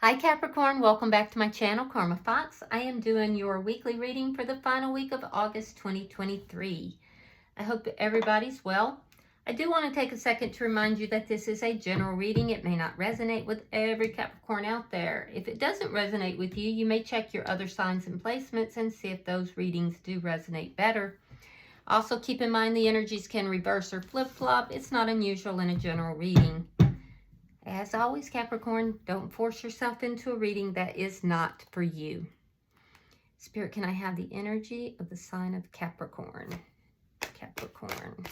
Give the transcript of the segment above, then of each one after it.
Hi Capricorn, welcome back to my channel, Karma Fox. I am doing your weekly reading for the final week of August 2023. I hope everybody's well. I do want to take a second to remind you that this is a general reading. It may not resonate with every Capricorn out there. If it doesn't resonate with you, you may check your other signs and placements and see if those readings do resonate better. Also keep in mind the energies can reverse or flip-flop. It's not unusual in a general reading. As always, Capricorn, don't force yourself into a reading that is not for you. Spirit, can I have the energy of the sign of Capricorn? Capricorn.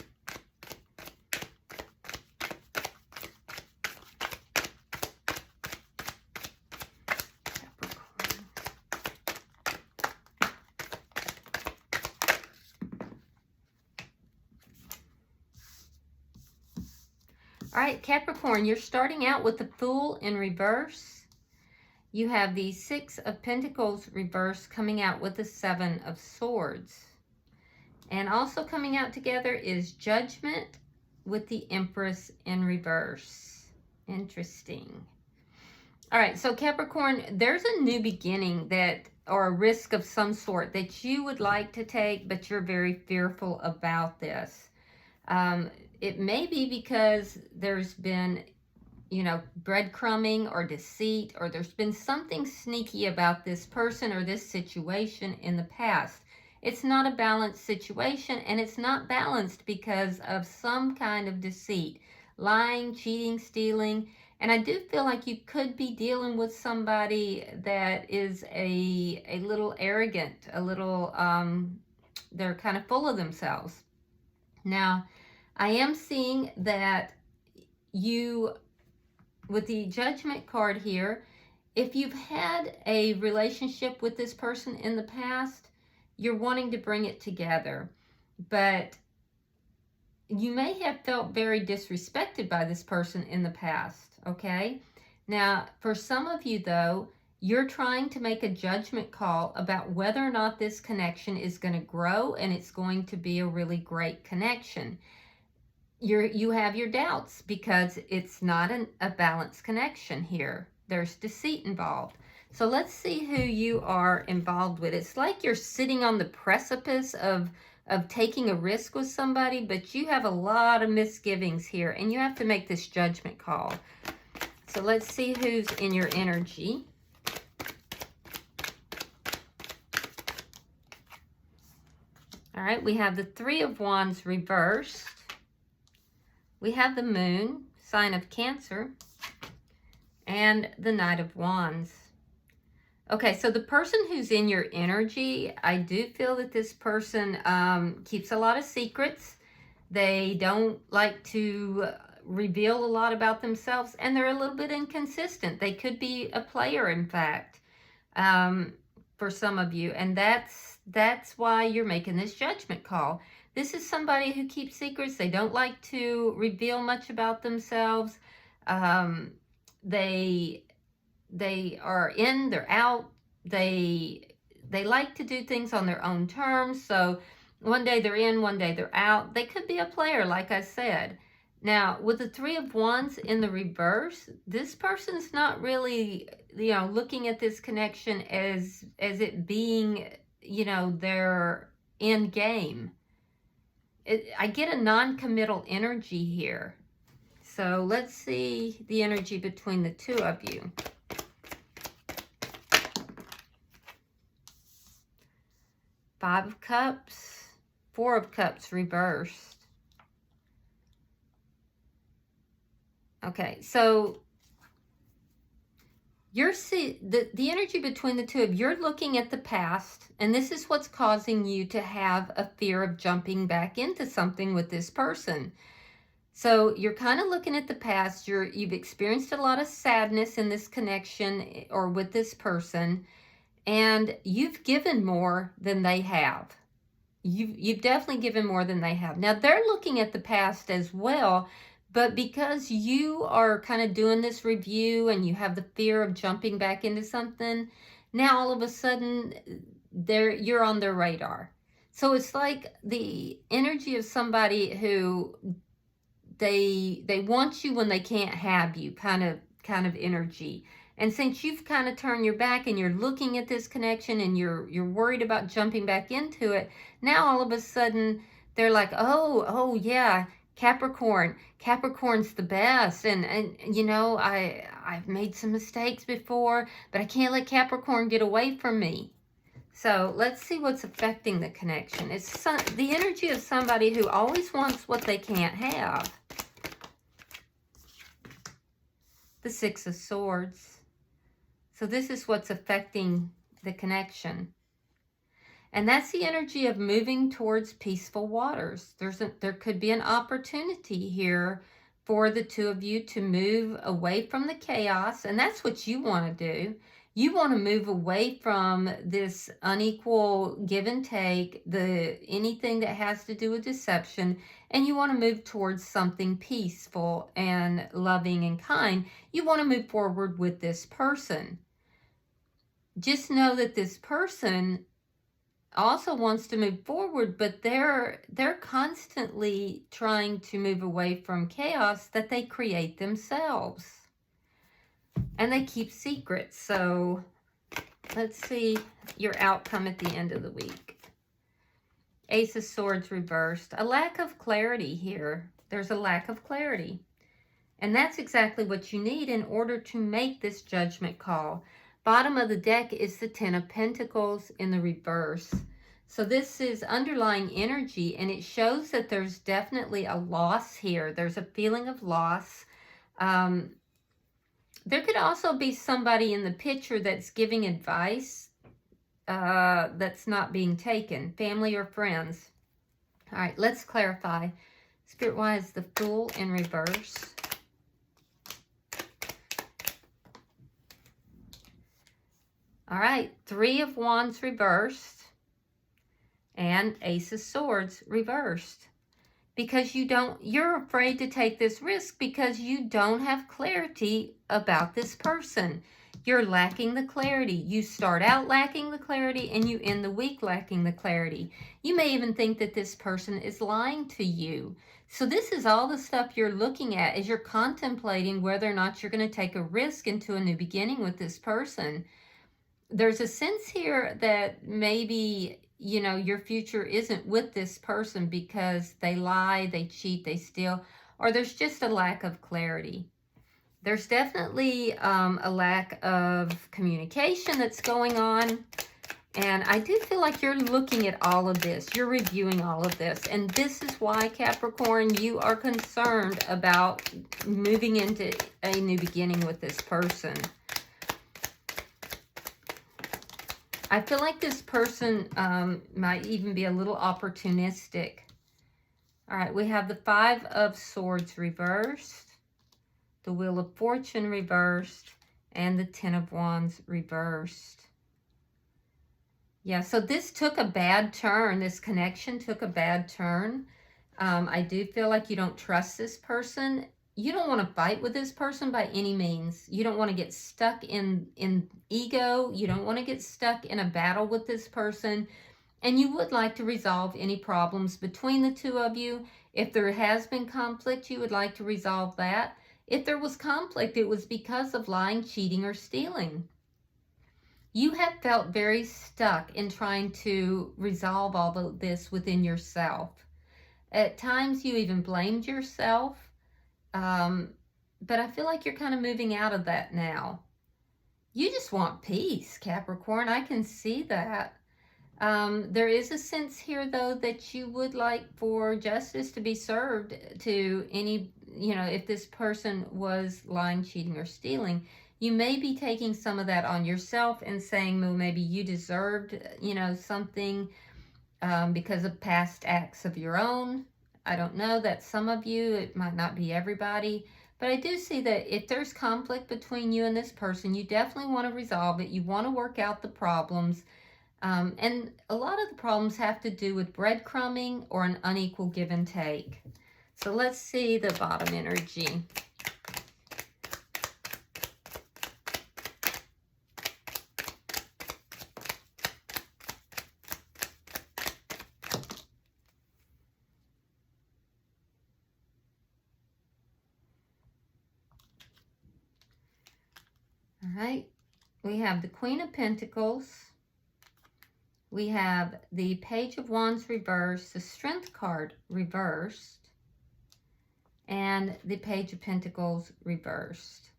All right, Capricorn, you're starting out with the Fool in reverse. You have the Six of Pentacles reverse coming out with the Seven of Swords. And also coming out together is Judgment with the Empress in reverse. Interesting. All right, so Capricorn, there's a new beginning or a risk of some sort that you would like to take, but you're very fearful about this. It may be because there's been, breadcrumbing or deceit, or there's been something sneaky about this person or this situation in the past. It's not a balanced situation, and it's not balanced because of some kind of deceit, lying, cheating, stealing. And I do feel like you could be dealing with somebody that is a little arrogant, a little, they're kind of full of themselves. Now, I am seeing that you, with the Judgment card here, if you've had a relationship with this person in the past, you're wanting to bring it together. But you may have felt very disrespected by this person in the past, okay? Now, for some of you, though, you're trying to make a judgment call about whether or not this connection is going to grow and it's going to be a really great connection. You have your doubts because it's not a balanced connection here. There's deceit involved. So let's see who you are involved with. It's like you're sitting on the precipice of taking a risk with somebody, but you have a lot of misgivings here, and you have to make this judgment call. So let's see who's in your energy. All right, we have the Three of Wands reversed. We have the Moon, sign of Cancer, and the Knight of Wands. Okay, so the person who's in your energy, I do feel that this person keeps a lot of secrets. They don't like to reveal a lot about themselves, and they're a little bit inconsistent. They could be a player, in fact, for some of you, and that's why you're making this judgment call. This is somebody who keeps secrets. They don't like to reveal much about themselves. They are in, they're out. They like to do things on their own terms. So one day they're in, one day they're out. They could be a player, like I said. Now, with the Three of Wands in the reverse, this person's not really, looking at this connection as it being, their end game. I get a non-committal energy here. So let's see the energy between the two of you. Five of Cups, Four of Cups reversed. Okay, so the energy between the two of you, you're looking at the past, and this is what's causing you to have a fear of jumping back into something with this person. So you're kind of looking at the past. You've experienced a lot of sadness in this connection or with this person, and you've given more than they have. You've definitely given more than they have. Now, they're looking at the past as well, but because you are kind of doing this review and you have the fear of jumping back into something, now all of a sudden you're on their radar. So it's like the energy of somebody who they want you when they can't have you, kind of energy. And since you've kind of turned your back and you're looking at this connection and you're worried about jumping back into it, now all of a sudden they're like, oh yeah, Capricorn's the best. And you know, I've made some mistakes before, but I can't let Capricorn get away from me. So let's see what's affecting the connection. It's the energy of somebody who always wants what they can't have. The Six of Swords. So this is what's affecting the connection. And that's the energy of moving towards peaceful waters. There could be an opportunity here for the two of you to move away from the chaos. And that's what you want to do. You want to move away from this unequal give and take, anything that has to do with deception, and you want to move towards something peaceful and loving and kind. You want to move forward with this person. Just know that this person also wants to move forward, but they're constantly trying to move away from chaos that they create themselves. And they keep secrets. So let's see your outcome at the end of the week. Ace of Swords reversed. A lack of clarity here. There's a lack of clarity. And that's exactly what you need in order to make this judgment call. Bottom of the deck is the Ten of Pentacles in the reverse. So this is underlying energy, and it shows that there's definitely a loss here. There's a feeling of loss. There could also be somebody in the picture that's giving advice that's not being taken, family or friends. All right, let's clarify. Spirit-wise, the Fool in reverse. All right, Three of Wands reversed and Ace of Swords reversed. Because you're afraid to take this risk because you don't have clarity about this person. You're lacking the clarity. You start out lacking the clarity and you end the week lacking the clarity. You may even think that this person is lying to you. So this is all the stuff you're looking at as you're contemplating whether or not you're going to take a risk into a new beginning with this person. There's a sense here that maybe, you know, your future isn't with this person because they lie, they cheat, they steal, or there's just a lack of clarity. There's definitely a lack of communication that's going on. And I do feel like you're looking at all of this. You're reviewing all of this. And this is why, Capricorn, you are concerned about moving into a new beginning with this person. I feel like this person might even be a little opportunistic. All right, we have the Five of Swords reversed, the Wheel of Fortune reversed, and the Ten of Wands reversed. Yeah, so this took a bad turn. This connection took a bad turn. I do feel like you don't trust this person. You don't want to fight with this person by any means. You don't want to get stuck in ego. You don't want to get stuck in a battle with this person. And you would like to resolve any problems between the two of you. If there has been conflict, you would like to resolve that. If there was conflict, it was because of lying, cheating, or stealing. You have felt very stuck in trying to resolve all of this within yourself. At times, you even blamed yourself. But I feel like you're kind of moving out of that now. You just want peace, Capricorn. I can see that. There is a sense here, though, that you would like for justice to be served to any, you know, if this person was lying, cheating, or stealing. You may be taking some of that on yourself and saying, well, maybe you deserved, you know, something because of past acts of your own. I don't know. That's some of you. It might not be everybody. But I do see that if there's conflict between you and this person, you definitely want to resolve it. You want to work out the problems. And a lot of the problems have to do with breadcrumbing or an unequal give and take. So let's see the bottom energy. All right. We have the Queen of Pentacles. We have the Page of Wands reversed, the Strength card reversed, and the Page of Pentacles reversed.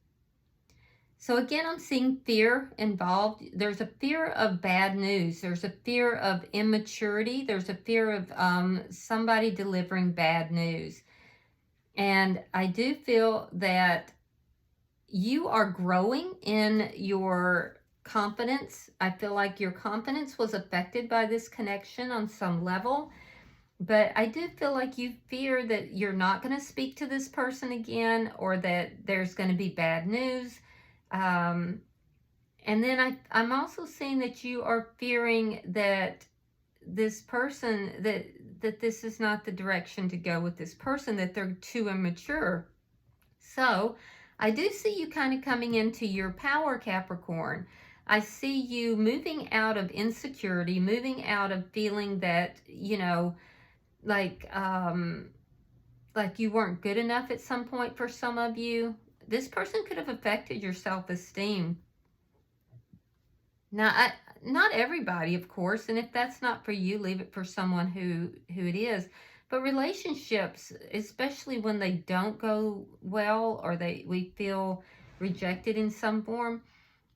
So again, I'm seeing fear involved. There's a fear of bad news. There's a fear of immaturity. There's a fear of somebody delivering bad news. And I do feel that you are growing in your confidence. I feel like your confidence was affected by this connection on some level. But I do feel like you fear that you're not going to speak to this person again, or that there's going to be bad news. And then I'm also seeing that you are fearing that this person, that this is not the direction to go with this person, that they're too immature. So I do see you kind of coming into your power, Capricorn. I see you moving out of insecurity, moving out of feeling that, you know, like you weren't good enough at some point for some of you. This person could have affected your self-esteem. Now, not everybody, of course, and if that's not for you, leave it for someone who it is. But relationships, especially when they don't go well, or we feel rejected in some form,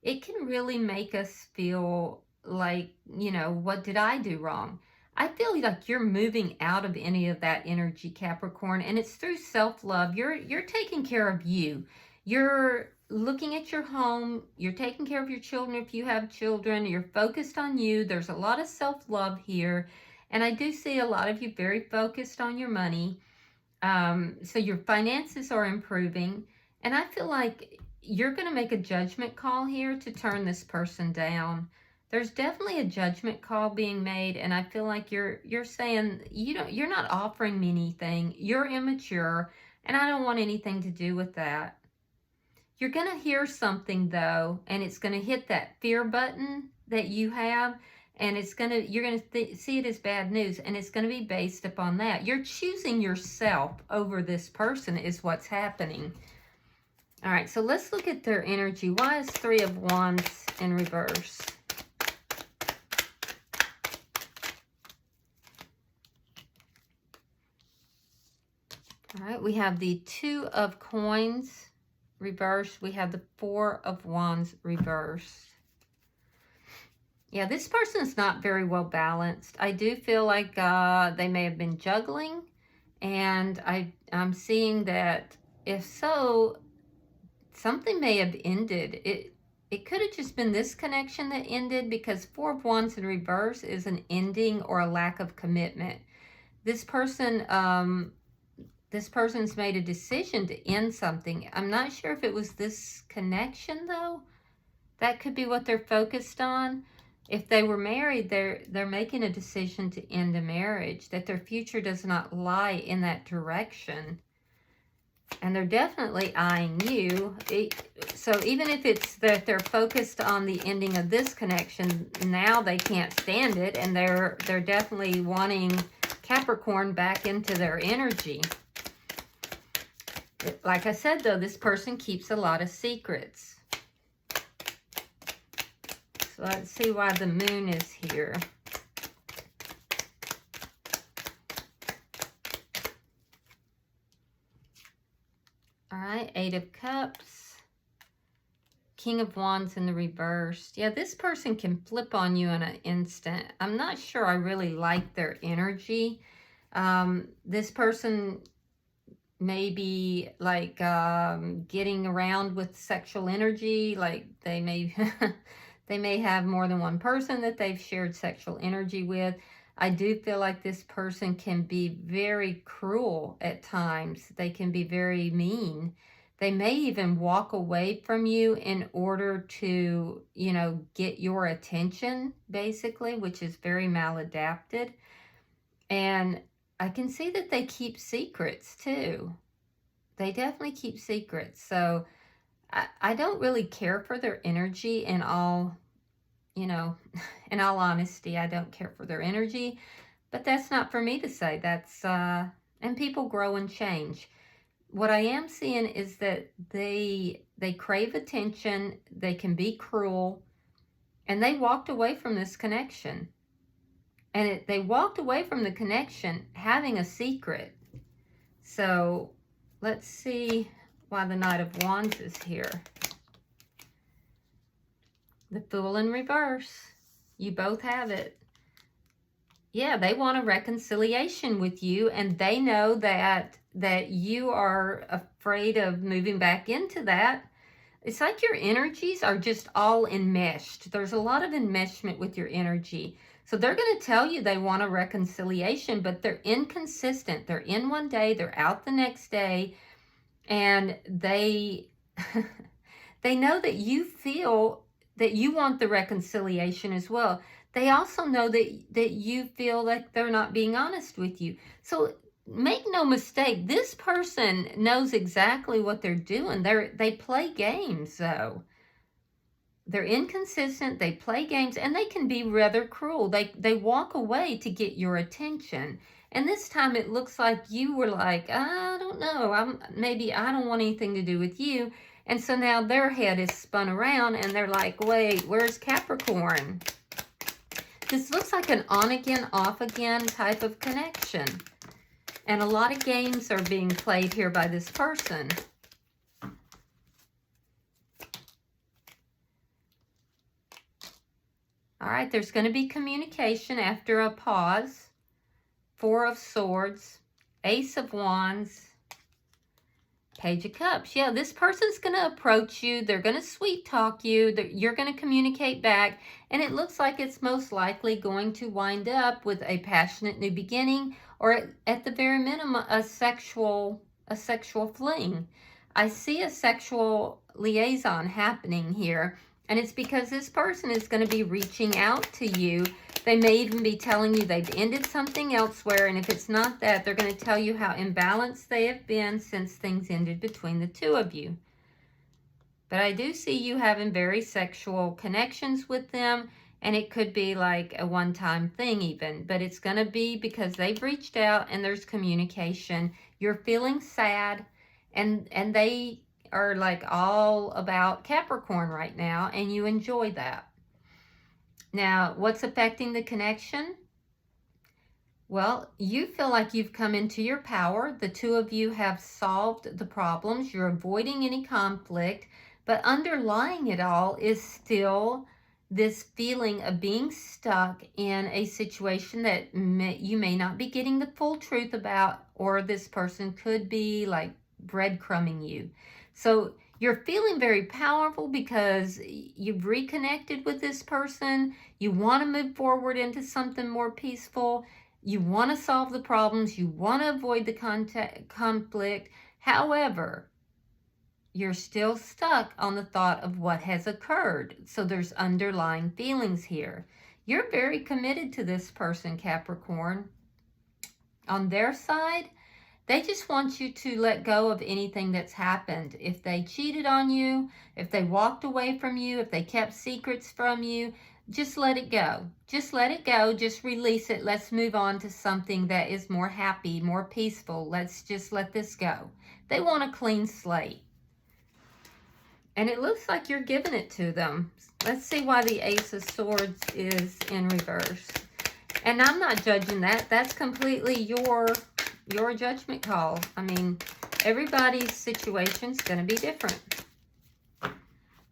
it can really make us feel like, you know, what did I do wrong? I feel like you're moving out of any of that energy, Capricorn, and it's through self-love. You're taking care of you. You're looking at your home. You're taking care of your children if you have children. You're focused on you. There's a lot of self-love here. And I do see a lot of you very focused on your money. So your finances are improving. And I feel like you're going to make a judgment call here to turn this person down. There's definitely a judgment call being made, and I feel like you're saying you're not offering me anything. You're immature, and I don't want anything to do with that. You're going to hear something though, and it's going to hit that fear button that you have, and you're going to see it as bad news, and it's going to be based upon that. You're choosing yourself over this person is what's happening. All right, so let's look at their energy. Why is Three of Wands in reverse? All right, we have the Two of Coins reversed. We have the Four of Wands reversed. Yeah, this person's not very well balanced. I do feel like they may have been juggling, and I'm seeing that if so, something may have ended. It could have just been this connection that ended, because Four of Wands in reverse is an ending or a lack of commitment. This person's made a decision to end something. I'm not sure if it was this connection though. That could be what they're focused on. If they were married, they're making a decision to end a marriage, that their future does not lie in that direction. And they're definitely eyeing you. So even if it's that they're focused on the ending of this connection, now they can't stand it, and they're definitely wanting Capricorn back into their energy. Like I said, though, this person keeps a lot of secrets. So let's see why the moon is here. All right, Eight of Cups. King of Wands in the reverse. Yeah, this person can flip on you in an instant. I'm not sure I really like their energy. This person may be like getting around with sexual energy. Like they may they may have more than one person that they've shared sexual energy with. I do feel like this person can be very cruel at times. They can be very mean. They may even walk away from you in order to, you know, get your attention, basically, which is very maladapted. And I can see that they keep secrets too. They definitely keep secrets. So I don't really care for their energy in all, you know, in all honesty. I don't care for their energy, but that's not for me to say. That's, and people grow and change. What I am seeing is that they they crave attention, they can be cruel, and they walked away from this connection. And they walked away from the connection having a secret. So let's see why the Knight of Wands is here. The Fool in reverse. You both have it. Yeah, they want a reconciliation with you, and they know that you are afraid of moving back into that. It's like your energies are just all enmeshed. There's a lot of enmeshment with your energy. So they're going to tell you they want a reconciliation, but they're inconsistent. They're in one day, they're out the next day, and they they know that you feel that you want the reconciliation as well. They also know that you feel like they're not being honest with you. So make no mistake, this person knows exactly what they're doing. They play games, though. They're inconsistent, they play games, and they can be rather cruel. They walk away to get your attention. And this time it looks like you were like, I don't know, maybe I don't want anything to do with you. And so now their head is spun around and they're like, wait, where's Capricorn? This looks like an on again, off again type of connection. And a lot of games are being played here by this person. All right, there's going to be communication after a pause. Four of Swords, Ace of Wands, Page of Cups. Yeah, this person's going to approach you. They're going to sweet talk you. You're going to communicate back. And it looks like it's most likely going to wind up with a passionate new beginning, or at the very minimum, a sexual fling. I see a sexual liaison happening here. And it's because this person is going to be reaching out to you. They may even be telling you they've ended something elsewhere. And if it's not that, they're going to tell you how imbalanced they have been since things ended between the two of you. But I do see you having very sexual connections with them. And it could be like a one-time thing even. But it's going to be because they've reached out and there's communication. You're feeling sad. And they are like all about Capricorn right now, and you enjoy that. Now, what's affecting the connection? Well, you feel like you've come into your power. The two of you have solved the problems. You're avoiding any conflict, but underlying it all is still this feeling of being stuck in a situation that you may not be getting the full truth about, or this person could be like breadcrumbing you. So you're feeling very powerful because you've reconnected with this person. You want to move forward into something more peaceful. You want to solve the problems. You want to avoid the conflict. However, you're still stuck on the thought of what has occurred. So there's underlying feelings here. You're very committed to this person, Capricorn. On their side, they just want you to let go of anything that's happened. If they cheated on you, if they walked away from you, if they kept secrets from you, just let it go. Just let it go. Just release it. Let's move on to something that is more happy, more peaceful. Let's just let this go. They want a clean slate. And it looks like you're giving it to them. Let's see why the Ace of Swords is in reverse. And I'm not judging that. That's completely your judgment call. I mean, everybody's situation's going to be different.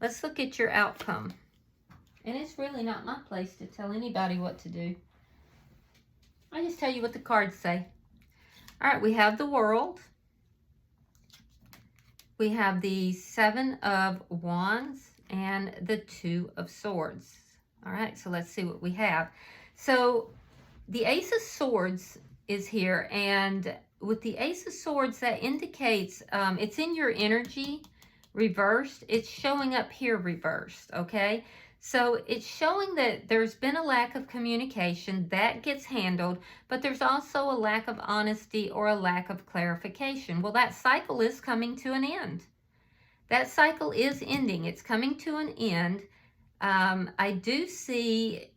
Let's look at your outcome. And it's really not my place to tell anybody what to do. I just tell you what the cards say. All right, we have the World. We have the Seven of Wands and the Two of Swords. All right, so let's see what we have. So the Ace of Swords is here, and with the Ace of Swords, that indicates it's in your energy reversed. It's showing up here reversed, okay? So it's showing that there's been a lack of communication. That gets handled, but there's also a lack of honesty or a lack of clarification. Well, that cycle is coming to an end. That cycle is ending. It's coming to an end. I do see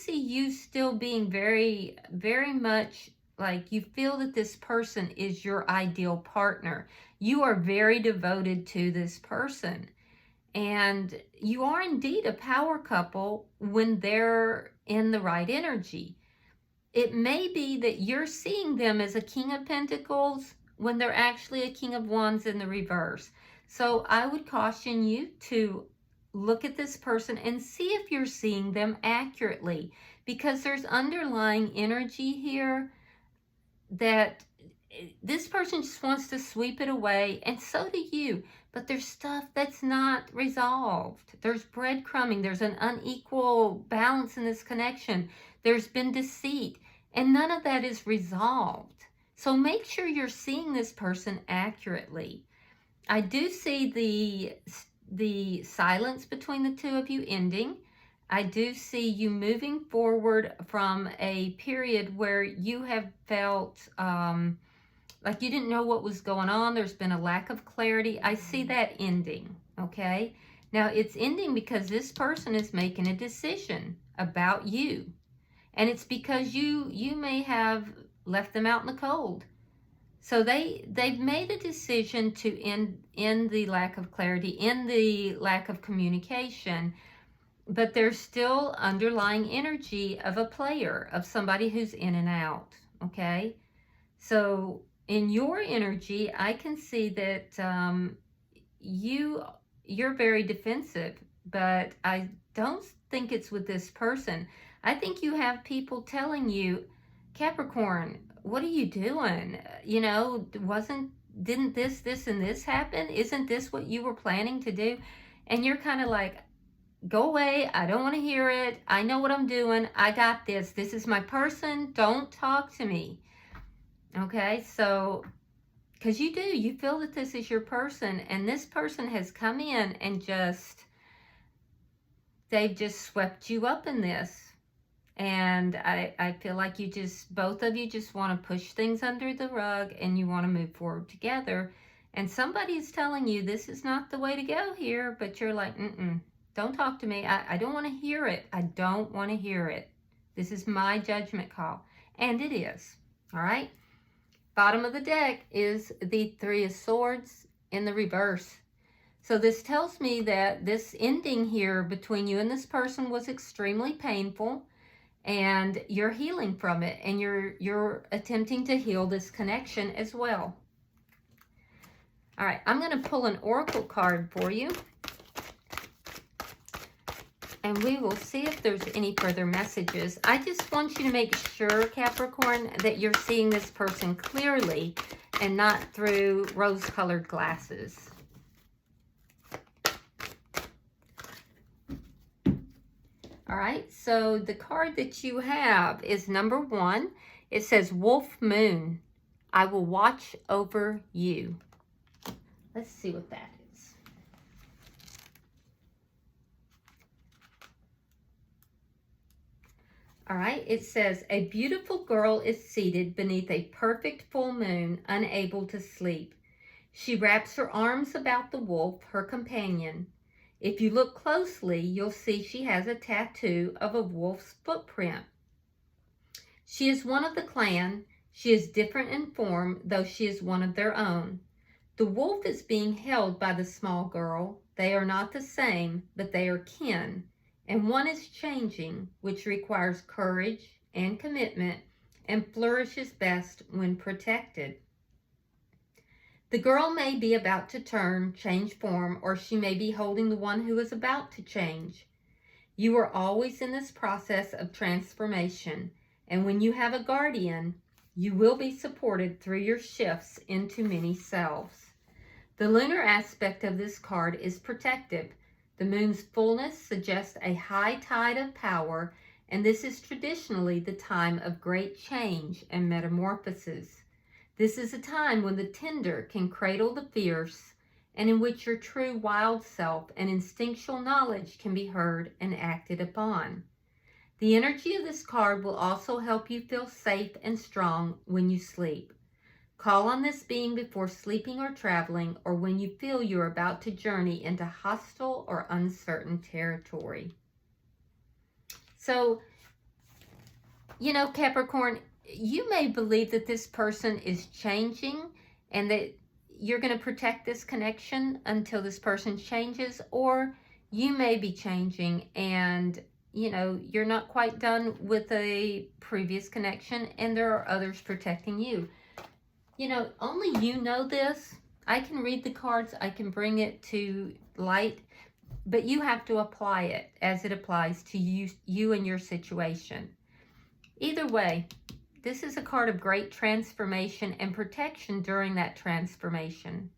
you still being very, very much like you feel that this person is your ideal partner. You are very devoted to this person. And you are indeed a power couple when they're in the right energy. It may be that you're seeing them as a King of Pentacles when they're actually a King of Wands in the reverse. So I would caution you to look at this person and see if you're seeing them accurately, because there's underlying energy here that this person just wants to sweep it away, and so do you. But there's stuff that's not resolved. There's breadcrumbing. There's an unequal balance in this connection. There's been deceit, and none of that is resolved. So make sure you're seeing this person accurately. I do see the silence between the two of you ending. I do see you moving forward from a period where you have felt like you didn't know what was going on. There's been a lack of clarity. I see that ending, okay? Now, it's ending because this person is making a decision about you. And it's because you may have left them out in the cold. So they've made a decision to end the lack of clarity, end the lack of communication, but there's still underlying energy of a player, of somebody who's in and out, okay? So in your energy, I can see that you're very defensive, but I don't think it's with this person. I think you have people telling you, Capricorn, what are you doing? You know, didn't this and this happen? Isn't this what you were planning to do? And you're kind of like, go away. I don't want to hear it. I know what I'm doing. I got this. This is my person. Don't talk to me. Okay, so, because you feel that this is your person, and this person has come in and they've just swept you up in this. And I feel like both of you just want to push things under the rug, and you want to move forward together. And somebody's telling you this is not the way to go here, but you're like, don't talk to me. I don't want to hear it. I don't want to hear it. This is my judgment call. And it is. All right. Bottom of the deck is the Three of Swords in the reverse. So this tells me that this ending here between you and this person was extremely painful, and you're healing from it, and you're attempting to heal this connection as well. All right, I'm going to pull an oracle card for you, and we will see if there's any further messages. I just want you to make sure, Capricorn, that you're seeing this person clearly and not through rose-colored glasses. All right, so the card that you have is number 1. It says, Wolf Moon, I will watch over you. Let's see what that is. All right, it says, a beautiful girl is seated beneath a perfect full moon, unable to sleep. She wraps her arms about the wolf, her companion. If you look closely, you'll see she has a tattoo of a wolf's footprint. She is one of the clan. She is different in form, though she is one of their own. The wolf is being held by the small girl. They are not the same, but they are kin. And one is changing, which requires courage and commitment, and flourishes best when protected. The girl may be about to change form, or she may be holding the one who is about to change. You are always in this process of transformation, and when you have a guardian, you will be supported through your shifts into many selves. The lunar aspect of this card is protective. The moon's fullness suggests a high tide of power, and this is traditionally the time of great change and metamorphosis. This is a time when the tender can cradle the fierce, and in which your true wild self and instinctual knowledge can be heard and acted upon. The energy of this card will also help you feel safe and strong when you sleep. Call on this being before sleeping or traveling, or when you feel you're about to journey into hostile or uncertain territory. So, you know, Capricorn, you may believe that this person is changing and that you're going to protect this connection until this person changes, or you may be changing and, you know, you're not quite done with a previous connection and there are others protecting you. You know, only you know this. I can read the cards, I can bring it to light, but you have to apply it as it applies to you and your situation. Either way, this is a card of great transformation and protection during that transformation.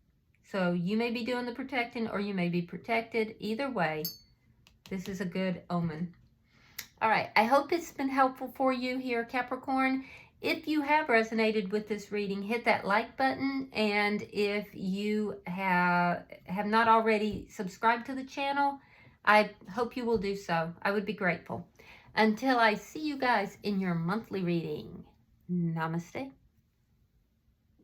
So you may be doing the protecting or you may be protected. Either way, this is a good omen. All right, I hope it's been helpful for you here, Capricorn. If you have resonated with this reading, hit that like button. And if you have not already subscribed to the channel, I hope you will do so. I would be grateful. Until I see you guys in your monthly reading, namaste.